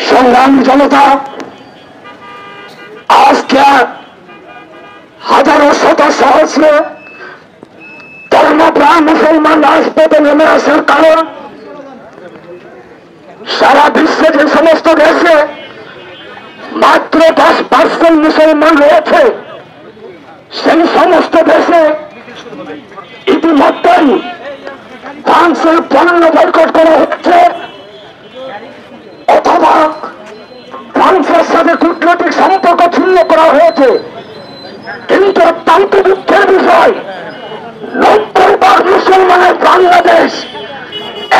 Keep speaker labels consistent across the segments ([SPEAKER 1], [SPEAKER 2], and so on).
[SPEAKER 1] সংগ্রামী জনতা, আজকে হাজারো শত সহস্র ধর্মপ্রাণ মুসলমান রাজপথে নেমে আসার কারণ সারা বিশ্বে যে সমস্ত দেশে মাত্র 10% মুসলমান রয়েছে, সেই সমস্ত দেশে ইতিমধ্যেই ফ্রান্সের পণ্য বয়কট করা হচ্ছে অথবা ফ্রান্সের সাথে কূটনৈতিক সম্পর্ক ছিন্ন করা হয়েছে। কিন্তু অত্যন্ত দুঃখের বিষয়, 90% মুসলমানের বাংলাদেশ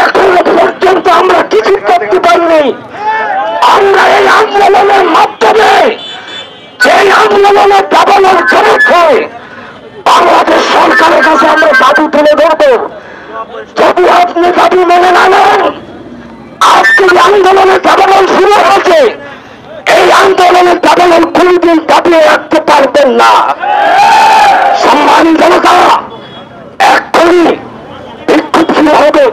[SPEAKER 1] এখনো পর্যন্ত আমরা কিছু করতে পারিনি। আমরা এই আন্দোলনের মাধ্যমে, এই আন্দোলনের দাবানোর চরিত্রে বাংলাদেশ সরকারের কাছে আমরা দাবি তুলে ধরব। যদি আপনি দাবি মেনে না নেন, আজকে যে আন্দোলনের দাবানল শুরু হয়েছে, এই আন্দোলনের দাবানল কোনদিন দাবিয়ে রাখতে পারবেন না। সম্মানিত জনতা, এক্ষুনি বিক্ষোভ শুরু হবে।